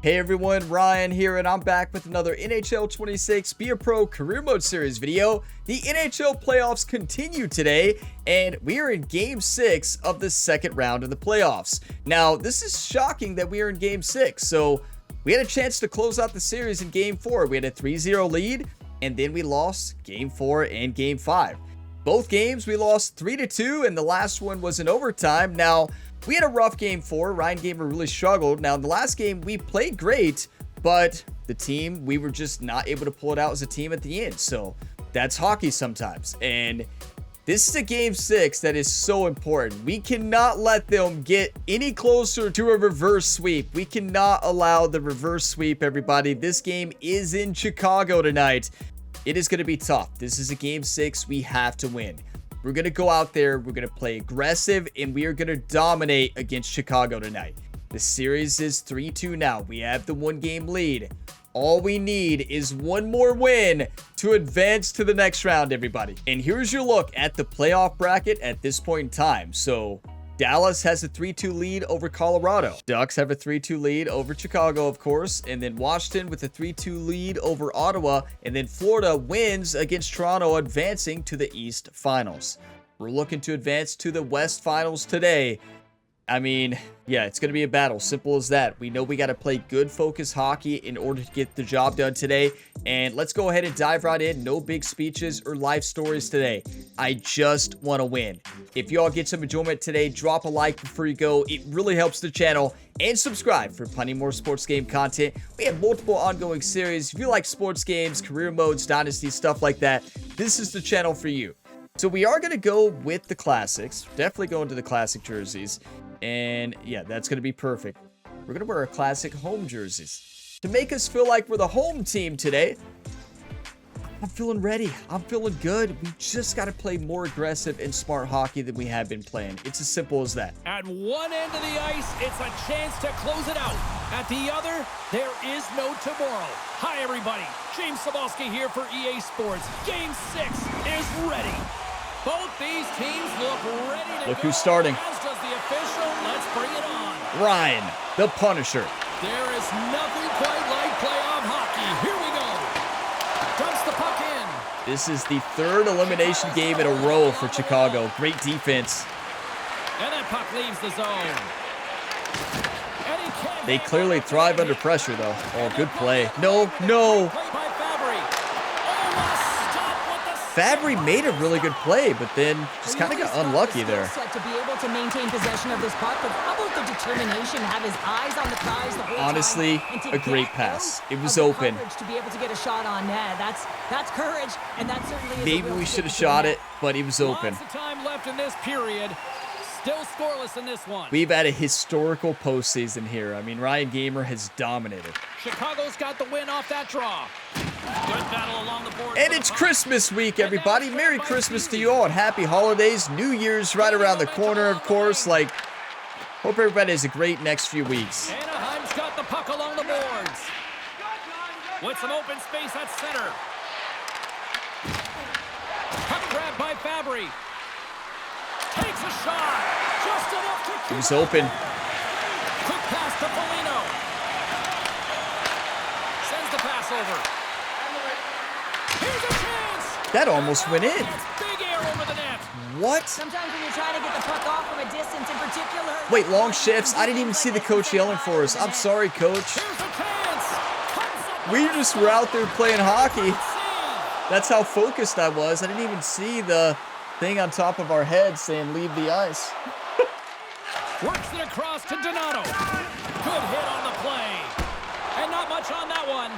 Hey everyone, Ryan here, and I'm back with another NHL 26 Be a Pro Career Mode Series video. The NHL playoffs continue today, and we are in Game 6 of the second round of the playoffs. Now, this is shocking that we are in Game 6, so we had a chance to close out the series in Game 4. We had a 3-0 lead, and then we lost Game 4 and Game 5. Both games we lost 3-2, and the last one was in overtime. Now, we had a rough Game 4. Ryan Gamer really struggled. Now, in the last game, we played great, but the team, we were just not able to pull it out as a team at the end. So that's hockey sometimes. And this is a Game 6 that is so important. We cannot let them get any closer to a reverse sweep. We cannot allow the reverse sweep, everybody. This game is in Chicago tonight. It is going to be tough. This is a Game 6 we have to win. We're going to go out there, we're going to play aggressive, and we are going to dominate against Chicago tonight. The series is 3-2 now. We have the one-game lead. All we need is one more win to advance to the next round, everybody. And here's your look at the playoff bracket at this point in time. So Dallas has a 3-2 lead over Colorado. Ducks have a 3-2 lead over Chicago, of course. And then Washington with a 3-2 lead over Ottawa. And then Florida wins against Toronto, advancing to the East Finals. We're looking to advance to the West Finals today. I mean, yeah, it's going to be a battle. Simple as that. We know we got to play good focus hockey in order to get the job done today. And let's go ahead and dive right in. No big speeches or life stories today. I just want to win. If y'all get some enjoyment today, drop a like before you go. It really helps the channel. And subscribe for plenty more sports game content. We have multiple ongoing series. If you like sports games, career modes, dynasty, stuff like that, this is the channel for you. So we are going to go with the classics. Definitely going to the classic jerseys. And yeah, that's going to be perfect. We're going to wear our classic home jerseys to make us feel like we're the home team today. I'm feeling ready. I'm feeling good. We just got to play more aggressive and smart hockey than we have been playing. It's as simple as that. At one end of the ice, it's a chance to close it out. At the other, there is no tomorrow. Hi, everybody. James Cebulski here for EA Sports. Game 6 is ready. Both these teams look ready to Look go. who's starting. As does the official. Let's bring it on. Ryan, the Punisher. There is nothing quite like playoff hockey. Here we go. Dumps the puck in. This is the third elimination game in a row for Chicago. Great defense. And that puck leaves the zone. And he can't They clearly thrive under pressure, though. Oh, good play. No, no. Play by Fabry. Almost stopped with the Fabry made a really good play, but then just kind of got unlucky there. To be able to maintain possession of this puck, but how about the determination, have his eyes on the prize the whole Honestly, time, and to a great get pass. out It was of the open. coverage to be able to get a shot on net. That's courage, and that certainly is a Maybe real we stick should have to shot the it, but he was open. Lots of time left in this period. Still scoreless in this one. We've had a historical postseason here. I mean, Ryan Gamer has dominated. Chicago's got the win off that draw. Good battle along the board. And it's Christmas week, everybody. Merry Christmas to you all and happy holidays. New Year's right around the corner, of course. Like, hope everybody has a great next few weeks. Anaheim's got the puck along the boards. With some open space at center. Puck grab by Fabry. Takes a shot. Just enough to keep It was open. Quick pass to Foligno. Sends the pass over. Here's a chance. That almost went in. That's big air over the net. What? Sometimes when you're trying to get the puck off from a distance in particular. Wait, long shifts? I didn't even see the coach yelling for us. I'm sorry, coach. Here's a chance. Cuts We just were out there playing hockey. That's how focused I was. I didn't even see the thing on top of our head saying leave the ice. Works it across to Donato. Good hit on the play. And not much on that one.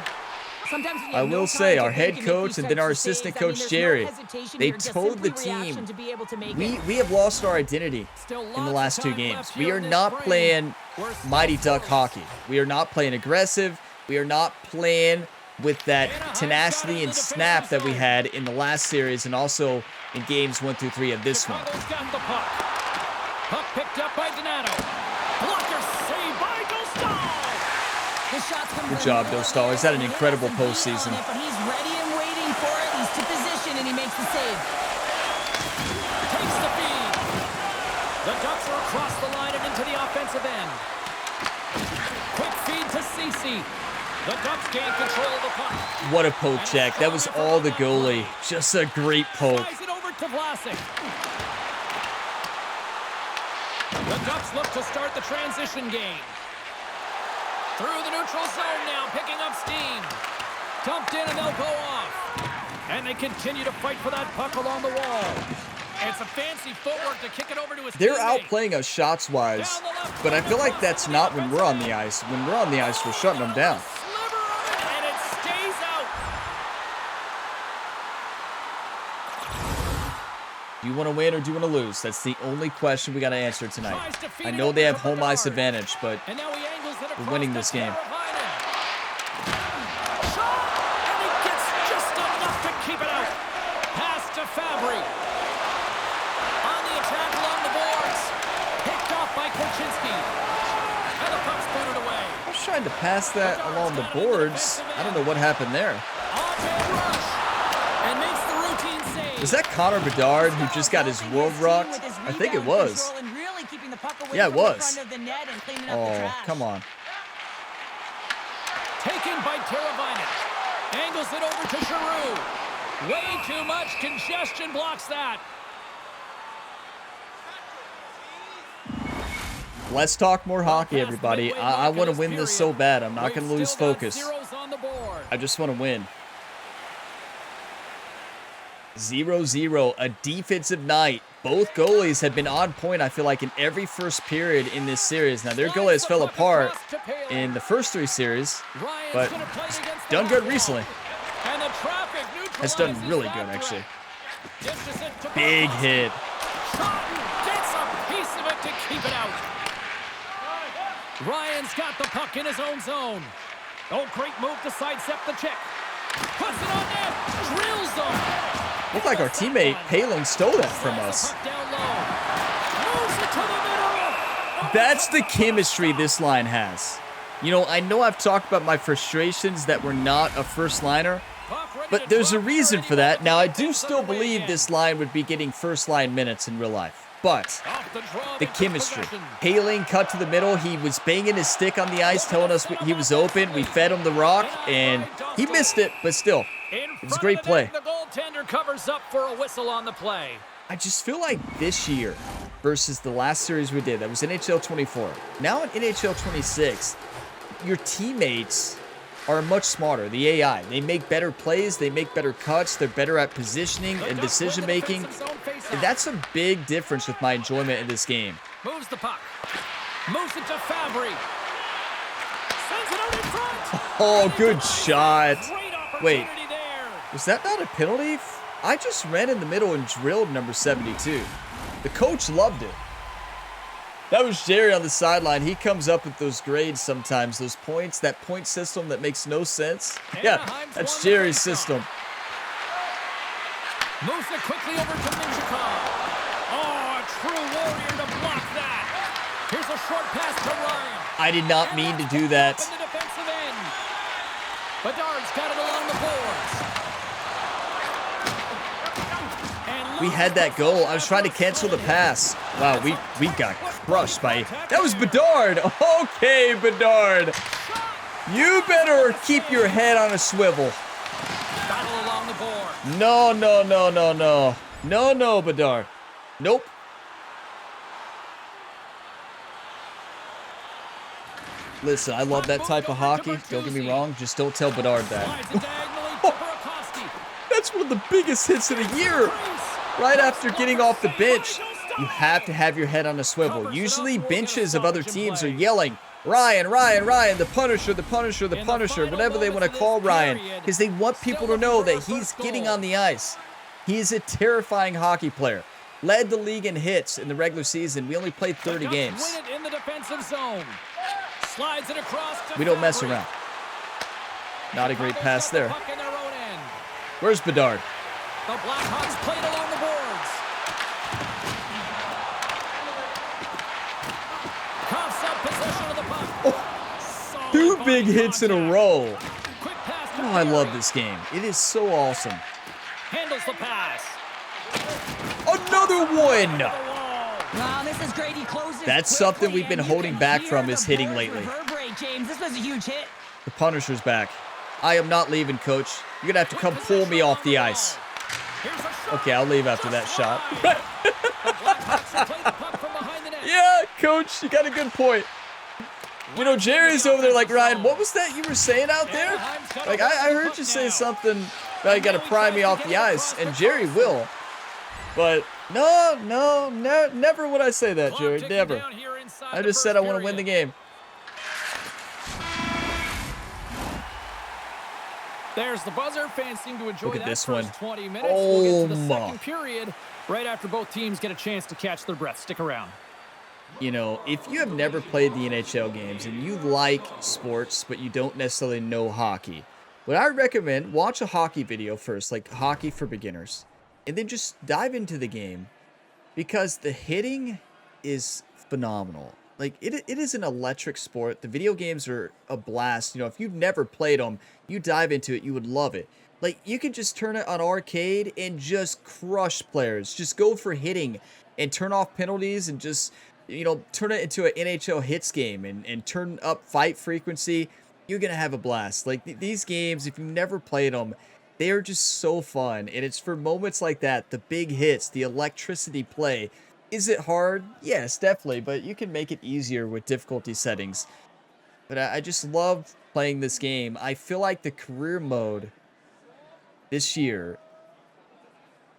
Sometimes when you I have no will time say to our think head and make coach these and then types our of assistant saves, I mean, coach there's Jerry, no hesitation they here, just told the simply reaction team to be able to make we it. have lost our identity Still in the lots last of two time games. left We here are in this not frame. playing We're still Mighty Duck close. hockey. We are not playing aggressive. We are not playing with that tenacity and snap that we had in the last series and also in games 1 through 3 of this one. Chicago's got the puck. Puck picked up by Donato. Blocker saved by Dostal. The shots come Good from job, the Dostal. He's had an He incredible hasn't been postseason. on it, But he's ready and waiting for it. He's to position and he makes the save. Takes the feed. The Ducks are across the line and into the offensive end. Quick feed to Cece. Korchinski. The Ducks gain control of the puck. What a poke check. That was all the goalie. Just a great poke. Slides it over to Vlasic. The Ducks look to start the transition game. Through the neutral zone now, picking up steam. Dumped in and they'll go off. And they continue to fight for that puck along the wall. It's a fancy footwork to kick it over to his They're teammate. outplaying us shots-wise, but I feel like that's not when we're on the ice. When we're on the ice, we're shutting them down. Sliver of it, and it stays out. Do you want to win or do you want to lose? That's the only question we got to answer tonight. I know they have home ice advantage, but And now he angles it we're winning across this to game. Teravainen. Shot, and he gets just enough to keep it out. Pass to Fabry. On the attack along the boards. Picked off by Korchinski. And the puck's booted away. I was trying to pass that along the boards. I don't know what happened there. On-man rush. And makes the routine save. Was that Connor Bedard who just got his world rocked? I think it was. Yeah, it was. Oh, come on. Taken by Teravainen. Angles it over to Giroux. Way too much congestion blocks that. Let's talk more hockey, everybody. I want to win this so bad. I'm not going to lose focus. I just want to win. 0-0, a defensive night. Both goalies have been on point, I feel like, in every first period in this series. Now, their goalies fell apart in the first 3 series, but he's done good recently. Has done really good, actually. Big hit. Gets a piece of it to keep it out. Ryan's got the puck in his own zone. Oh, great move to sidestep the check. Puts it on net. Drills them. Looked like our teammate Paling stole that from us. That's the chemistry this line has. You know I've talked about my frustrations that we're not a first liner, but there's a reason for that. Now, I do still believe this line would be getting first line minutes in real life, but the chemistry. Paling cut to the middle. He was banging his stick on the ice, telling us he was open. We fed him the rock, and he missed it, but still, it was a great play. The goaltender covers up for a whistle on the play. I just feel like this year versus the last series we did, that was NHL 24. Now in NHL 26, your teammates are much smarter. The AI, they make better plays, they make better cuts, they're better at positioning and decision making. And that's a big difference with my enjoyment in this game. Moves the puck. Moves it to Fabry. Sends it out in front. Oh, good shot. Great opportunity Wait, there. was that not a penalty? I just ran in the middle and drilled number 72. The coach loved it. That was Jerry on the sideline. He comes up with those grades sometimes, those points, that point system that makes no sense. Yeah, that's Jerry's system. Moves it quickly over to Minchikov. Oh, a true warrior to block that. Here's a short pass to Ryan. I did not mean to do that. In the defensive end. Bedard's got it along the boards. We had that goal. I was trying to cancel the pass. Wow, we got crushed by... That was Bedard. Okay, Bedard. You better keep your head on a swivel. Battle along the board. No, no, no, no, no. No, no, Bedard. Nope. Listen, I love that type of hockey. Don't get me wrong. Just don't tell Bedard that. That's one of the biggest hits of the year. Right after getting off the bench, you have to have your head on a swivel. Usually benches of other teams are yelling, Ryan, Ryan, Ryan, the Punisher, the Punisher, the Punisher, whatever they want to call Ryan, because they want people to know that he's getting on the ice. He is a terrifying hockey player. Led the league in hits in the regular season. We only played 30 games. We don't mess around. Not a great pass there. Where's Bedard? The Blackhawks played along the boards. Coughs up possession of the puck. Oh, 2 big hits in a row. Oh, I love this game. It is so awesome. Handles the pass. Another one. Wow, this is great. He closes That's something we've been holding back from his hitting lately. James, this was a huge hit. The Punisher's back. I am not leaving, coach. You're gonna have to come pull me off the ice. Okay, I'll leave after that shot. Yeah, coach, you got a good point. You know, Jerry's over there like, Ryan, what was that you were saying out there? Like, I heard you say something about you got to pry me off the ice, and Jerry will. But no, never would I say that, Jerry, never. I just said I want to win the game. There's the buzzer. Fans seem to enjoy Look at that this first one. 20 minutes. Oh, we'll get to the second period right after both teams get a chance to catch their breath. Stick around. You know, if you have never played the NHL games and you like sports, but you don't necessarily know hockey, what I recommend, watch a hockey video first, like Hockey for Beginners, and then just dive into the game, because the hitting is phenomenal. Like, it is an electric sport. The video games are a blast. You know, if you've never played them, you dive into it, you would love it. Like, you can just turn it on arcade and just crush players. Just go for hitting and turn off penalties and just, you know, turn it into an NHL hits game and turn up fight frequency. You're going to have a blast. Like, these games, if you've never played them, they are just so fun. And it's for moments like that, the big hits, the electricity play. Is it hard? Yes, definitely, but you can make it easier with difficulty settings. But I just love playing this game. I feel like the career mode this year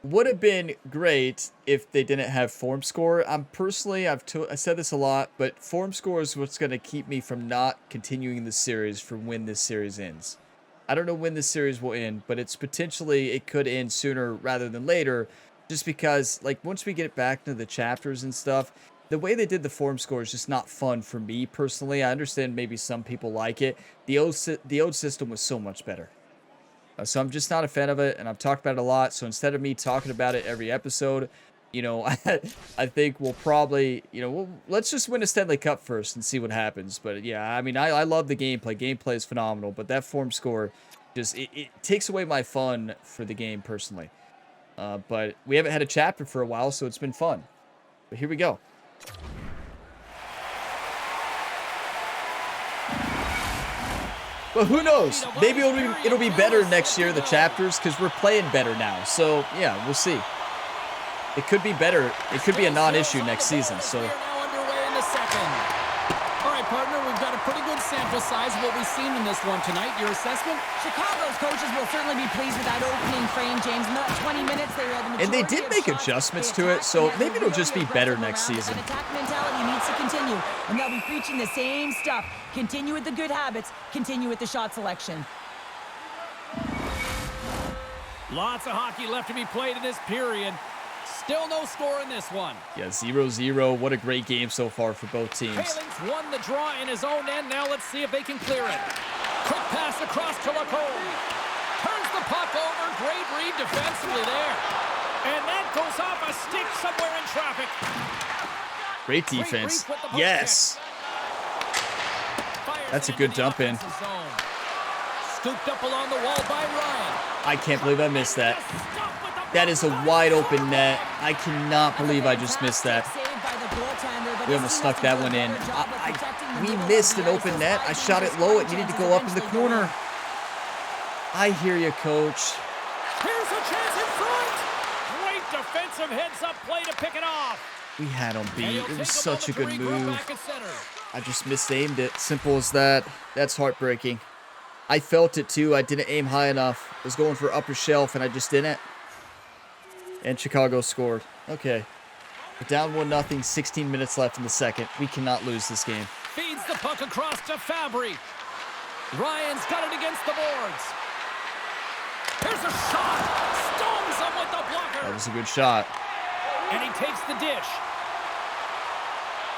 would have been great if they didn't have form score. I said this a lot, but form score is what's going to keep me from not continuing the series for when this series ends. I don't know when this series will end, but it could end sooner rather than later. Just because, like, once we get back into the chapters and stuff, the way they did the form score is just not fun for me personally. I understand maybe some people like it. The old system was so much better. So I'm just not a fan of it, and I've talked about it a lot. So instead of me talking about it every episode, you know, I think we'll probably, you know, let's just win a Stanley Cup first and see what happens. But yeah, I mean, I love the gameplay. Gameplay is phenomenal, but that form score just, it takes away my fun for the game personally. But we haven't had a chapter for a while, so it's been fun. But here we go. Well, who knows? Maybe it'll be better next year, the chapters, because we're playing better now. So, yeah, we'll see. It could be better. It could be a non-issue next season. So. Partner, we've got a pretty good sample size of what we've seen in this one tonight. Your assessment? Chicago's coaches will certainly be pleased with that opening frame, James. In that 20 minutes, they had the majority. And they did make adjustments to it, so maybe it'll just be better next season. And attack mentality needs to continue, and they'll be preaching the same stuff. Continue with the good habits. Continue with the shot selection. Lots of hockey left to be played in this period. Still no score in this one. Yeah, 0-0. What a great game so far for both teams. Paling's won the draw in his own end. Now let's see if they can clear it. Quick pass across to Lacombe. Turns the puck over. Great read defensively there. And that goes off a stick somewhere in traffic. Great defense. Yes. That's a good dump in. Scooped up along the wall by Ryan. I can't believe I missed that. That is a wide open net. I cannot believe I just missed that. We almost snuck that one in. We missed an open net. I shot it low. It needed to go up in the corner. I hear you, coach. Here's a chance in front. Great defensive heads-up play to pick it off. We had him beat. It was such a good move. I just misaimed it. Simple as that. That's heartbreaking. I felt it too. I didn't aim high enough. I was going for upper shelf and I just didn't. And Chicago scored. Okay. We're down 1-0, 16 minutes left in the second. We cannot lose this game. Feeds the puck across to Fabry. Ryan's got it against the boards. Here's a shot. Stones him with the blocker. That was a good shot. And he takes the dish.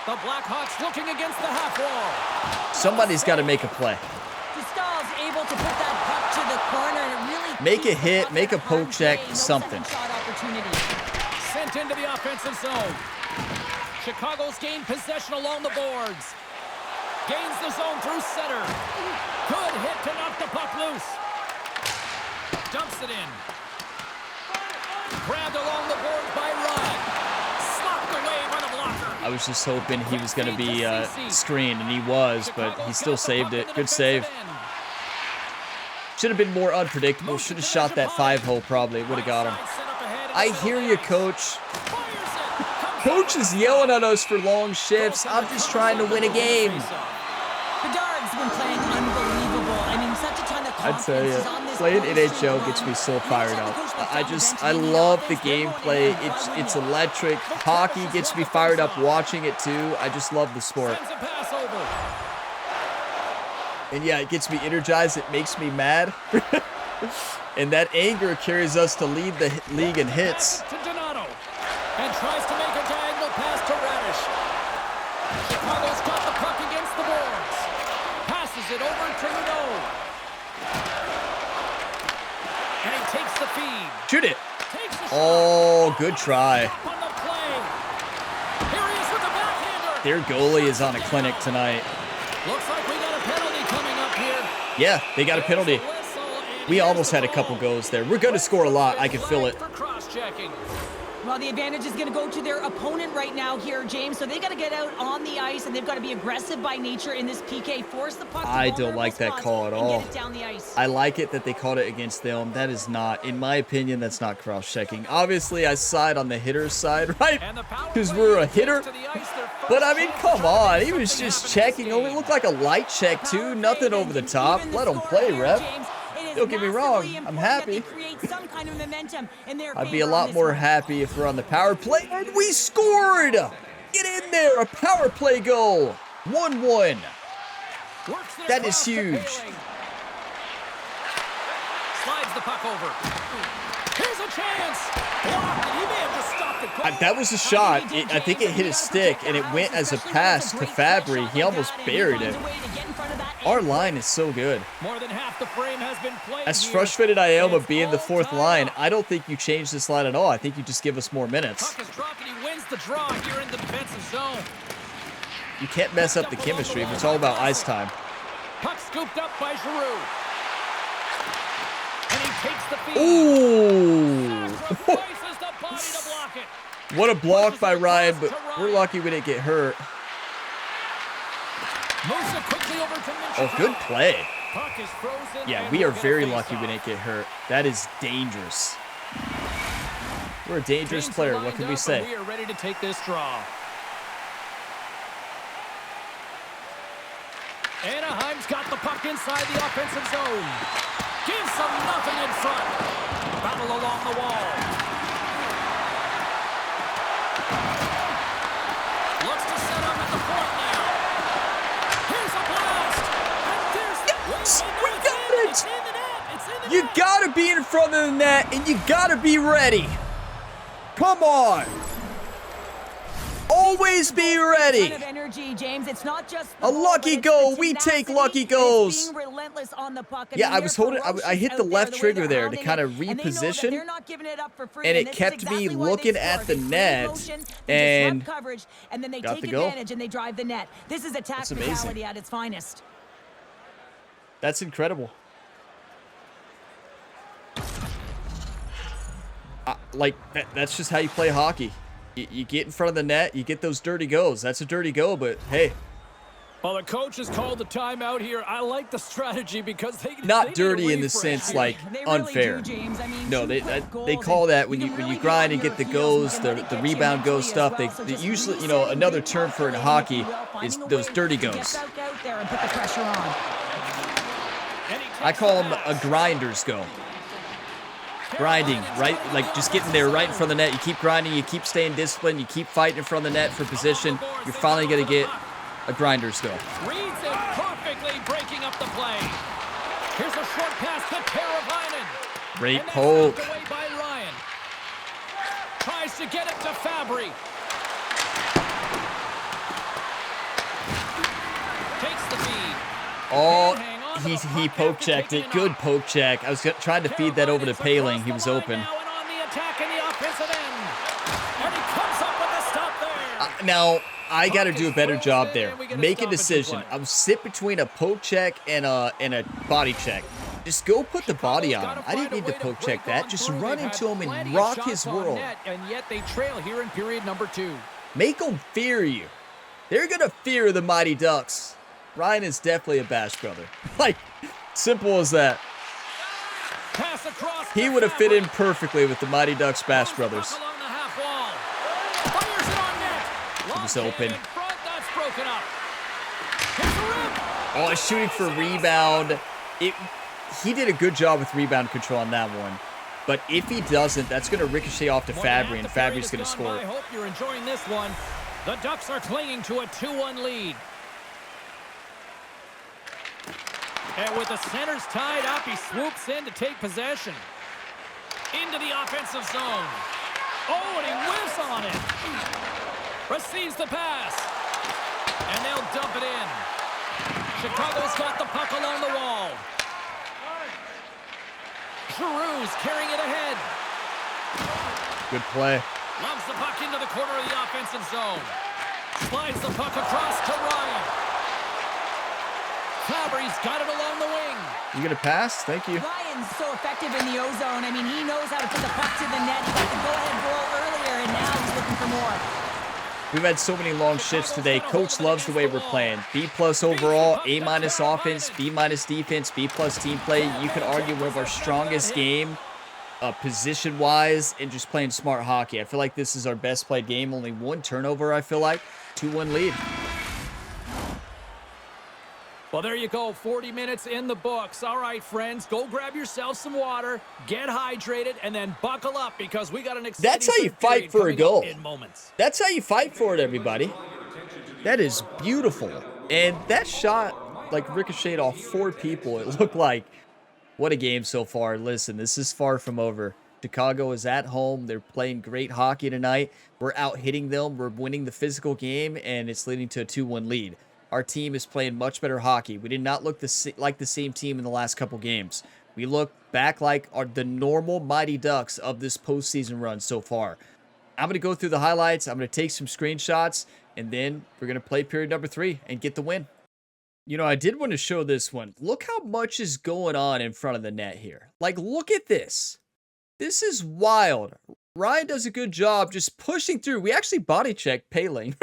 The Blackhawks looking against the half wall. Somebody's got to make a play. Stahl's able to put that puck to the corner and really make a hit, make a poke check, something. Sent into the offensive zone. Chicago's gained possession along the boards. Gains the zone through center. Good hit to knock the puck loose. Dumps it in. Grabbed along the boards by Ryan. Slopped away by the blocker. I was just hoping he was going to be screened, and he was, but he still saved it. Good save. Should have been more unpredictable. Should have shot that 5-hole probably. Would have got him. I hear you, coach. Coach is yelling at us for long shifts. I'm just trying to win a game. Bedard's been playing unbelievable. I mean, such a ton of I tell you, playing NHL gets me so fired up. I love the gameplay. It's electric. Hockey gets me fired up watching it too. I just love the sport. And yeah, it gets me energized. It makes me mad. And that anger carries us to lead the league in hits. And tries to make a diagonal pass to Radish. Chicago's got the puck against the boards. Passes it over to Renaud. And he takes the feed. Shoot it. Oh, good try. Here he is with the backhander. Their goalie is on a clinic tonight. Looks like we got a penalty coming up here. Yeah, they got a penalty. We almost had a couple goals there. We're going to score a lot. I can feel it. Well, the advantage is going to go to their opponent right now here, James. So they got to get out on the ice, and they've got to be aggressive by nature in this PK. Force the puck. I don't like that call at all. Get it down the ice. I like it that they called it against them. That is not, in my opinion, that's not cross-checking. Obviously, I side on the hitter's side, right? Because we're a hitter. But, I mean, come on. He was just checking. It looked like a light check, too. Nothing over the top. Let him play, ref. Don't get me wrong, I'm happy. I'd be a lot more happy if we're on the power play. And we scored! Get in there, a power play goal. 1-1. That is huge. Slides the puck over. Here's a chance. He may have just stopped it. That was a shot. I think it hit his stick, and it went as a pass to Fabry. He almost buried it. Our line is so good. More than half the frame has been played. As frustrated I am of being the fourth line, I don't think you change this line at all. I think you just give us more minutes. Puck is dropped and he wins the draw here in the defensive zone. You can't mess up the chemistry. It's all about ice time. Puck scooped up by Giroux. And he takes the feed. Ooh. Sacrifices the body to block it. What a block by Ryan, but we're lucky we didn't get hurt. Moves it quickly over to Oh, good play. Puck is frozen. Yeah, we are very lucky we didn't get hurt. That is dangerous. We're a dangerous player. What can we say? We are ready to take this draw. Anaheim's got the puck inside the offensive zone. Gives them nothing in front. Battle along the wall. Looks to set up at the point now. Here's a blast. And there's the Yes, we got it. It's in the net. It's in the You net. gotta be in front of the net, and you gotta be ready. Come on. Always be ready. A lucky goal. We take lucky goals. Yeah, I was holding. I hit the left trigger there to kind of reposition, and it kept me looking at the net and got the goal. This is attack mentality at its finest. That's incredible. That's just how you play hockey. You get in front of the net, you get those dirty goals. That's a dirty goal, but hey. Well, the coach has called the timeout here. I like the strategy because they not dirty in the sense like unfair. No, they call that when you grind and get the goals, the rebound goal stuff. They usually, you know, another term for it in hockey is those dirty goals. I call them a grinder's goal. Grinding, right? Like just getting there right in front of the net. You keep grinding, you keep staying disciplined, you keep fighting in front of the net for position. You're finally going to get a grinder's goal. Reads it perfectly, breaking up the play. Here's a short pass to Teravainen. Great poke. Away by Ryan. Tries to get it to Fabry. Takes the feed. Oh, he poke checked it. Good poke check. I was trying to feed that over to Paling. He was open. Now, I got to do a better job there. Make a decision. I was sit between a poke check and a body check. Just go put the body on him. I didn't need to poke check that. Just run into him and rock his world. And yet they trail here in period number 2. Make them fear you. They're going to fear the Mighty Ducks. Ryan is definitely a Bash brother. Like, simple as that. He would have fit in perfectly with the Mighty Ducks Bash Brothers. Along the half wall. Fires it on net. It was Long open. in front, that's broken up. Here's a rip. Oh, he's shooting for rebound. He did a good job with rebound control on that one. But if he doesn't, that's going to ricochet off to Fabry, and Fabry's going to score. I hope you're enjoying this one. The Ducks are clinging to a 2-1 lead. And with the centers tied up, he swoops in to take possession. Into the offensive zone. Oh, and he whiffs on it. Receives the pass. And they'll dump it in. Chicago's got the puck along the wall. Giroux's carrying it ahead. Good play. Loves the puck into the corner of the offensive zone. Slides the puck across to Ryan. Fabry's got it along the wing. You gonna pass? Thank you. Ryan's so effective in the O-zone. I mean, he knows how to put the puck to the net. He got the go-ahead goal earlier, and now he's looking for more. We've had so many long shifts today. Coach loves the way we're playing. B+ overall, A- offense, B- defense, B+ team play. You could argue one of our strongest game, position-wise, and just playing smart hockey. I feel like this is our best played game. Only one turnover, I feel like. 2-1 lead. Well, there you go. 40 minutes in the books. All right, friends, go grab yourself some water, get hydrated, and then buckle up because we got an exciting That's how you third fight period for a coming goal. up in moments. That's how you fight for it, everybody. That is beautiful. And that shot, like, ricocheted off 4 people. It looked like, what a game so far. Listen, this is far from over. Chicago is at home. They're playing great hockey tonight. We're out hitting them. We're winning the physical game, and it's leading to a 2-1 lead. Our team is playing much better hockey. We did not look like the same team in the last couple games. We look back like the normal Mighty Ducks of this postseason run so far. I'm going to go through the highlights. I'm going to take some screenshots, and then we're going to play period number 3 and get the win. You know, I did want to show this one. Look how much is going on in front of the net here. Like, look at this. This is wild. Ryan does a good job just pushing through. We actually body checked Paling.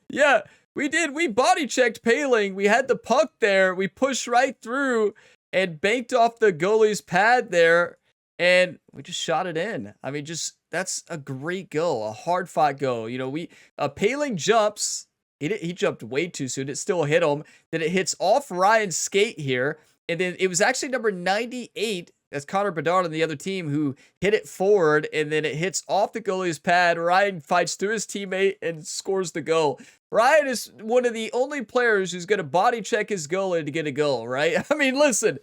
Yeah. We did. We body checked Paling. We had the puck there. We pushed right through and banked off the goalie's pad there. And we just shot it in. I mean, that's a great goal. A hard fought goal. You know, Paling jumps. He jumped way too soon. It still hit him. Then it hits off Ryan's skate here. And then it was actually number 98. That's Connor Bedard on the other team who hit it forward, and then it hits off the goalie's pad. Ryan fights through his teammate and scores the goal. Ryan is one of the only players who's going to body check his goalie to get a goal, right? I mean, listen,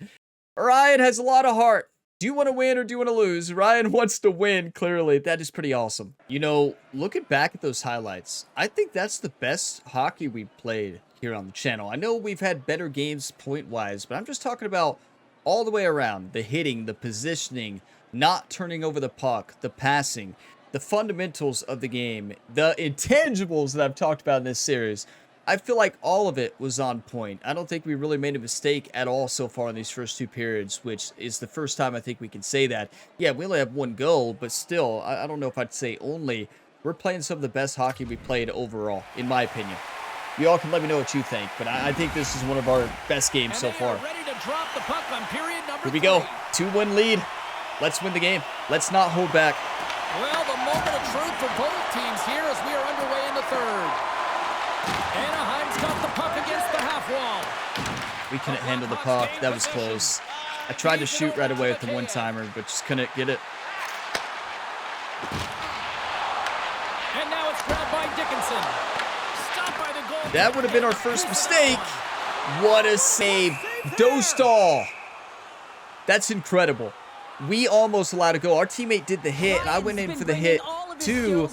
Ryan has a lot of heart. Do you want to win or do you want to lose? Ryan wants to win, clearly. That is pretty awesome. You know, looking back at those highlights, I think that's the best hockey we've played here on the channel. I know we've had better games point-wise, but I'm just talking about all the way around. The hitting, the positioning, not turning over the puck, the passing, the fundamentals of the game, the intangibles that I've talked about in this series. I feel like all of it was on point. I don't think we really made a mistake at all so far in these first 2 periods, which is the first time I think we can say that. Yeah, we only have 1 goal, but still, I don't know if I'd say only. We're playing some of the best hockey we played overall, in my opinion. You all can let me know what you think, but I think this is one of our best games so far. Ready to drop the puck on period number 3. Here we go. 2-1 lead. Let's win the game. Let's not hold back. Well, the moment of truth for both teams here as we are underway in the third. Anaheim's got the puck against the half wall. We couldn't handle the puck. That was close. I tried to shoot right away with the one-timer, but just couldn't get it. And now it's grabbed by Dickinson. Stopped by the goal. That would have been our first mistake. What a save. Dostal. That's incredible. We almost allowed to go. Our teammate did the hit, and I went in for the hit too.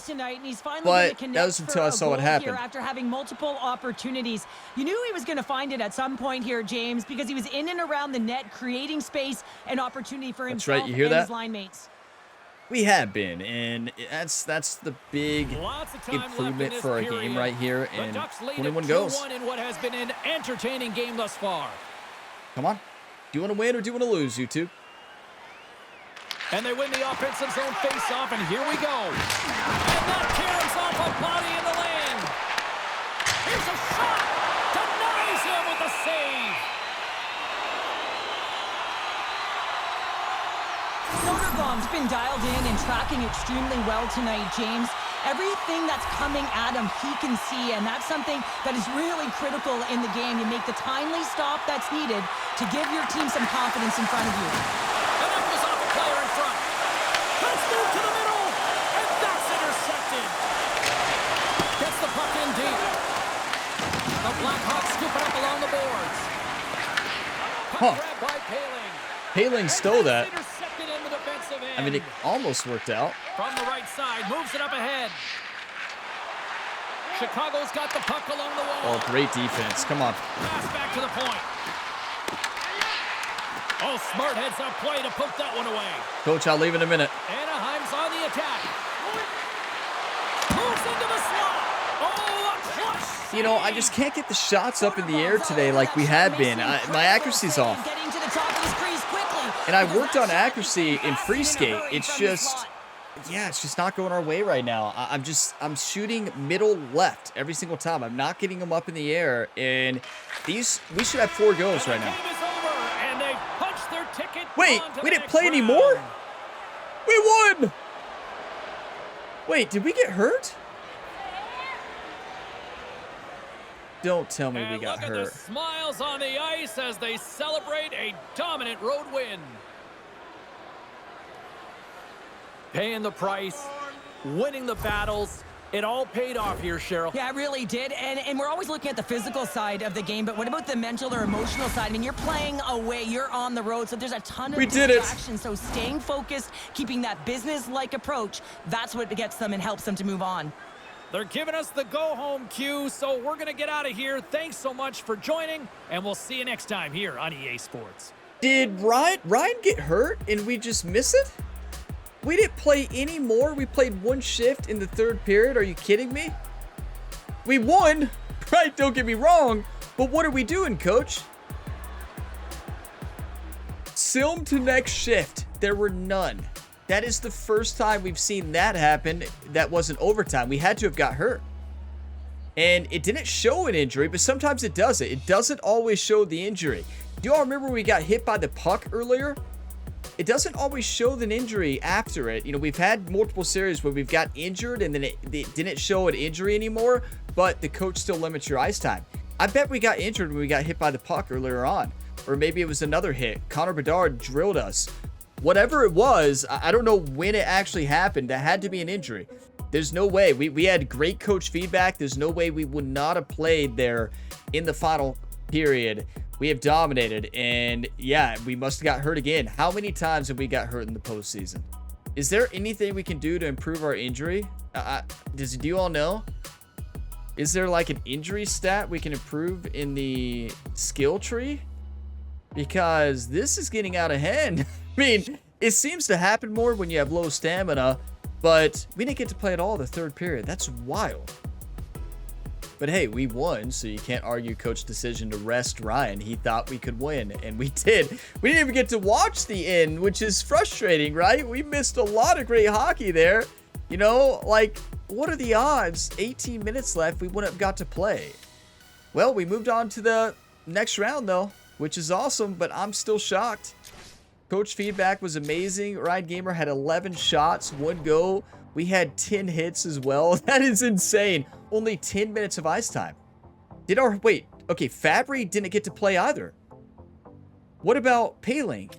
But that was until I saw what happened. After having multiple opportunities, you knew he was going to find it at some point here, James, because he was in and around the net, creating space and opportunity for himself and his line mates. We have been, and that's the big improvement for our game right here, and 21 goals. In what has been an entertaining game thus far. Come on. Do you want to win or do you want to lose, you two? And they win the offensive zone face-off, and here we go. And that carries off a body in the lane. Here's a shot. Denies him with a save. He's been dialed in and tracking extremely well tonight, James. Everything that's coming at him, he can see, and that's something that is really critical in the game. You make the timely stop that's needed to give your team some confidence in front of you. And that was off a player in front. Let's move to the middle, and that's intercepted. Gets the puck in deep. The Blackhawks scoop it up along the boards. Puck grabbed by Paling. Paling stole that. Intercepted in the defensive end. I mean, it almost worked out. From the right side, moves it up ahead. Chicago's got the puck along the wall. Oh, great defense. Come on. Pass back to the point. Oh, smart heads up play to poke that one away. Coach, I'll leave in a minute. Anaheim's on the attack. Moves into the slot. Oh, a clutch. You know, I just can't get the shots up in the air today like we have been. My accuracy's off. And I worked on accuracy in free skate. It's just, yeah, it's just not going our way right now. I'm shooting middle left every single time. I'm not getting them up in the air. And we should have 4 goals right now. Wait, we didn't play anymore? We won! Wait, did we get hurt? Don't tell me we got hurt. Look at the smiles on the ice as they celebrate a dominant road win. Paying the price, winning the battles. It all paid off here, Cheryl. Yeah, it really did. And we're always looking at the physical side of the game, but what about the mental or emotional side? I mean, you're playing away, you're on the road, so there's a ton of distractions. So staying focused, keeping that business-like approach, that's what gets them and helps them to move on. They're giving us the go-home cue, so we're going to get out of here. Thanks so much for joining, and we'll see you next time here on EA Sports. Did Ryan get hurt and we just miss it? We didn't play any more. We played 1 shift in the 3rd period. Are you kidding me? We won, right? Don't get me wrong. But what are we doing, coach? Sim to next shift. There were none. That is the first time we've seen that happen. That wasn't overtime. We had to have got hurt. And it didn't show an injury, but sometimes it does it. It doesn't always show the injury. Do y'all remember when we got hit by the puck earlier? It doesn't always show the injury after it. You know, we've had multiple series where we've got injured and then it didn't show an injury anymore, but the coach still limits your ice time. I bet we got injured when we got hit by the puck earlier on. Or maybe it was another hit. Connor Bedard drilled us. Whatever it was, I don't know when it actually happened. That had to be an injury. There's no way. We had great coach feedback. There's no way we would not have played there in the final period. We have dominated, and yeah, we must have got hurt again. How many times have we got hurt in the postseason? Is there anything we can do to improve our injury? Do you all know? Is there like an injury stat we can improve in the skill tree? Because this is getting out of hand. I mean, it seems to happen more when you have low stamina, but we didn't get to play at all the 3rd period. That's wild. But hey, we won, so you can't argue coach's decision to rest Ryan. He thought we could win, and we did. We didn't even get to watch the end, which is frustrating, right? We missed a lot of great hockey there. You know, like, what are the odds? 18 minutes left, we wouldn't have got to play. Well, we moved on to the next round, though, which is awesome, but I'm still shocked. Coach feedback was amazing. Ryan Gamer had 11 shots, 1 goal. We had 10 hits as well. That is insane. Only 10 minutes of ice time. Okay, Fabry didn't get to play either. What about Paling?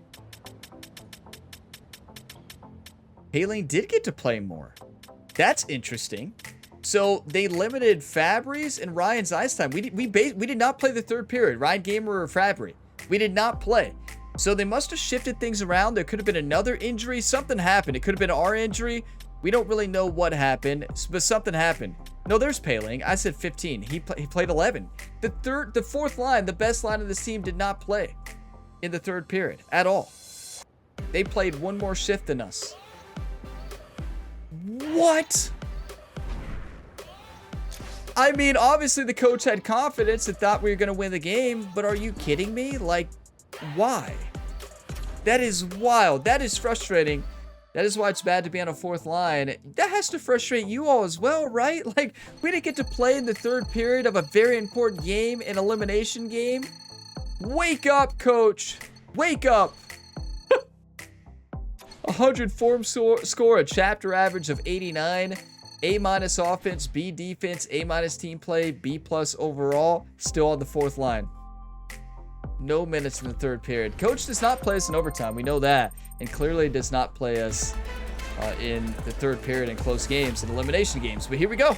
Paling did get to play more. That's interesting. So they limited Fabry's and Ryan's ice time. We did not play the 3rd period. Ryan Gamer or Fabry. We did not play. So they must have shifted things around. There could have been another injury. Something happened. It could have been our injury. We don't really know what happened, but something happened. No, there's Paling. I said 15. He played 11. The 4th line, the best line of this team, did not play in the 3rd period at all. They played 1 more shift than us. What? I mean, obviously the coach had confidence and thought we were going to win the game, but are you kidding me? Like, why? That is wild. That is frustrating. That is why it's bad to be on a 4th line. That has to frustrate you all as well, right? Like, we didn't get to play in the 3rd period of a very important game, an elimination game. Wake up, coach. Wake up. 100 form score, a chapter average of 89, A- offense, B defense, A- team play, B+ overall, still on the fourth line. No minutes in the third period. Coach does not play us in overtime. We know that. And clearly does not play us in the third period in close games and elimination games. But here we go.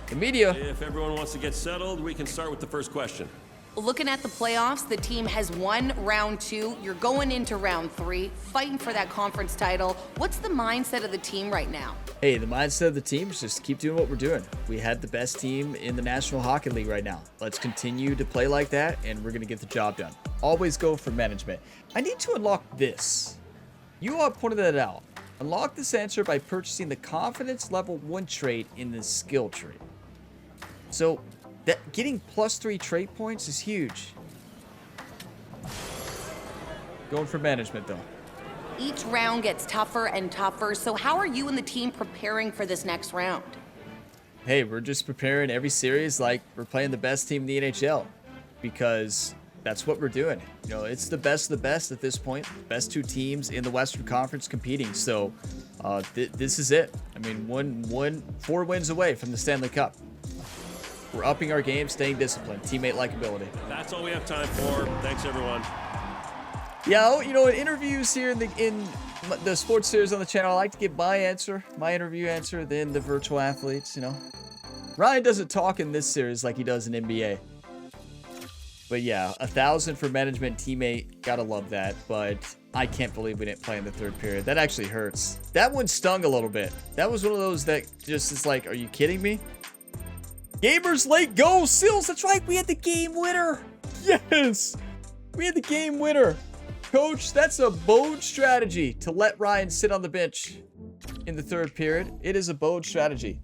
The media. If everyone wants to get settled, we can start with the first question. Looking at the playoffs, the team has won round 2. You're going into round 3, fighting for that conference title. What's the mindset of the team right now? Hey, the mindset of the team is just keep doing what we're doing. We had the best team in the National Hockey League right now. Let's continue to play like that, and we're going to get the job done. Always go for management. I need to unlock this. You all pointed that out. Unlock this answer by purchasing the confidence level 1 trait in the skill tree. So, that getting +3 trait points is huge. Going for management, though. Each round gets tougher and tougher, so how are you and the team preparing for this next round? Hey, we're just preparing every series like we're playing the best team in the NHL, because that's what we're doing. You know, it's the best of the best at this point. Best 2 teams in the Western Conference competing, so this is it. I mean, 4 wins away from the Stanley Cup. We're upping our game, staying disciplined, teammate likability. That's all we have time for. Thanks, everyone. Yeah, you know, in interviews here in the sports series on the channel, I like to give my interview answer, then the virtual athletes, you know. Ryan doesn't talk in this series like he does in NBA. But yeah, 1,000 for management teammate. Gotta love that. But I can't believe we didn't play in the third period. That actually hurts. That one stung a little bit. That was one of those that just is like, are you kidding me? Gamers late goal, Sills. That's right. We had the game winner. Yes. We had the game winner. Coach, that's a bold strategy to let Ryan sit on the bench in the third period. It is a bold strategy.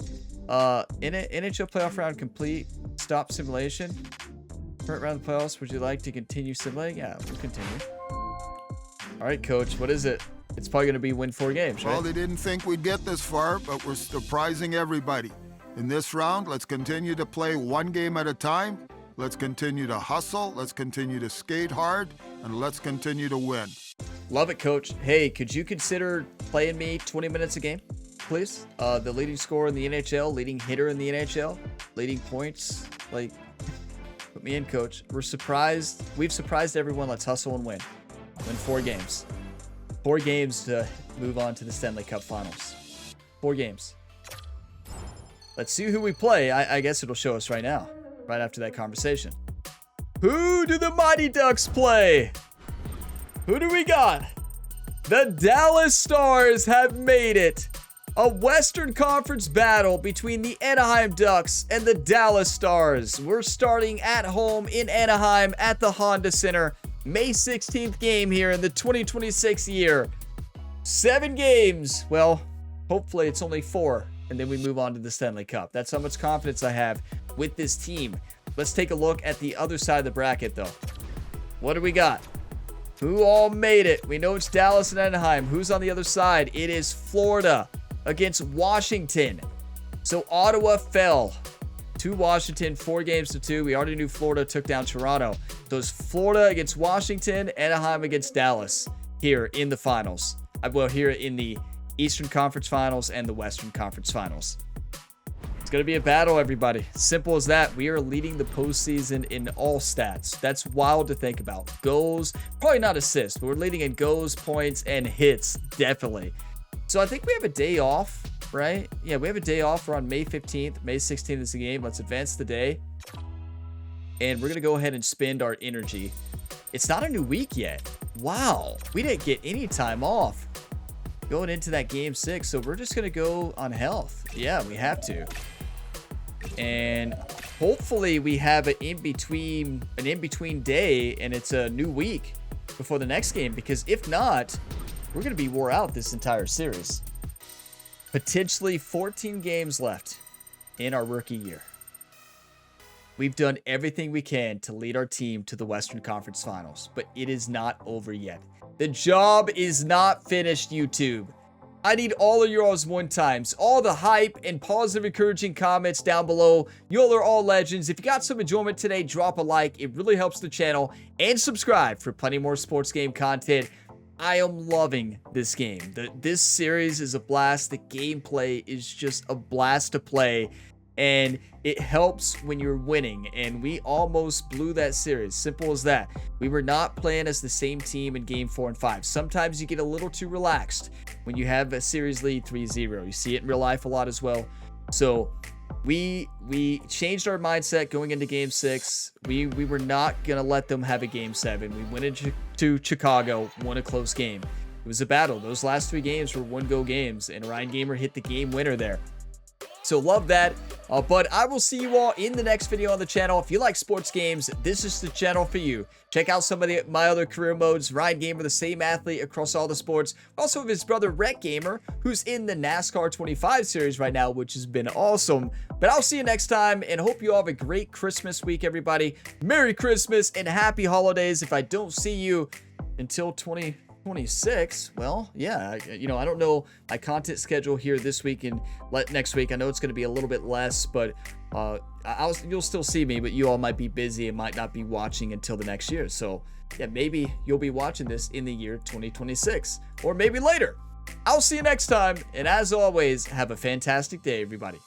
NHL playoff round complete. Stop simulation. Current round of the playoffs. Would you like to continue simulating? Yeah, we'll continue. All right, Coach. What is it? It's probably going to be win 4 games, right? Well, they didn't think we'd get this far, but we're surprising everybody. In this round, let's continue to play 1 game at a time. Let's continue to hustle. Let's continue to skate hard. And let's continue to win. Love it, Coach. Hey, could you consider playing me 20 minutes a game, please? The leading scorer in the NHL, leading hitter in the NHL, leading points. Like, put me in, Coach. We're surprised. We've surprised everyone. Let's hustle and win. Win 4 games. 4 games to move on to the Stanley Cup Finals. 4 games. Let's see who we play. I guess it'll show us right now, right after that conversation. Who do the Mighty Ducks play? Who do we got? The Dallas Stars have made it. A Western Conference battle between the Anaheim Ducks and the Dallas Stars. We're starting at home in Anaheim at the Honda Center. May 16th game here in the 2026 year. 7 games. Well, hopefully it's only 4. And then we move on to the Stanley Cup. That's how much confidence I have with this team. Let's take a look at the other side of the bracket, though. What do we got? Who all made it? We know it's Dallas and Anaheim. Who's on the other side? It is Florida against Washington. So Ottawa fell to Washington, 4 games to 2. We already knew Florida took down Toronto. So it's Florida against Washington, Anaheim against Dallas here in the finals. Well, here in the Eastern Conference Finals and the Western Conference Finals. It's going to be a battle, everybody. Simple as that. We are leading the postseason in all stats. That's wild to think about. Goals, probably not assists, but we're leading in goals, points, and hits, definitely. So I think we have a day off, right? Yeah, we have a day off. We're on May 15th. May 16th is the game. Let's advance the day. And we're going to go ahead and spend our energy. It's not a new week yet. Wow. We didn't get any time off going into that game 6, so we're just gonna go on health. Yeah, we have to, and hopefully we have an in-between day, and it's a new week before the next game, because if not, we're gonna be wore out this entire series. Potentially 14 games left in our rookie year. We've done everything we can to lead our team to the Western Conference Finals, but it is not over yet. The job is not finished, YouTube. I need all of yours 1 times. All the hype and positive, encouraging comments down below. Y'all are all legends. If you got some enjoyment today, drop a like. It really helps the channel. And subscribe for plenty more sports game content. I am loving this game. This series is a blast. The gameplay is just a blast to play, and it helps when you're winning, and we almost blew that series. Simple as that. We were not playing as the same team in game 4 and 5. Sometimes you get a little too relaxed when you have a series lead 3-0. You see it in real life a lot as well. So we changed our mindset going into game 6. We were not going to let them have a game 7. We went into Chicago, won a close game. It was a battle. Those last 3 games were one-go games, and Ryan Gamer hit the game winner there. So love that. But I will see you all in the next video on the channel. If you like sports games, this is the channel for you. Check out some of my other career modes. Ryan Gamer, the same athlete across all the sports. Also have his brother Rhett Gamer, who's in the NASCAR 25 series right now, which has been awesome. But I'll see you next time, and hope you all have a great Christmas week, everybody. Merry Christmas and happy holidays. If I don't see you until 2026, well, yeah, you know, I don't know my content schedule here this week and next week. I know it's going to be a little bit less, but you'll still see me, but you all might be busy and might not be watching until the next year. So yeah, maybe you'll be watching this in the year 2026 or maybe later. I'll see you next time, and as always, have a fantastic day, everybody.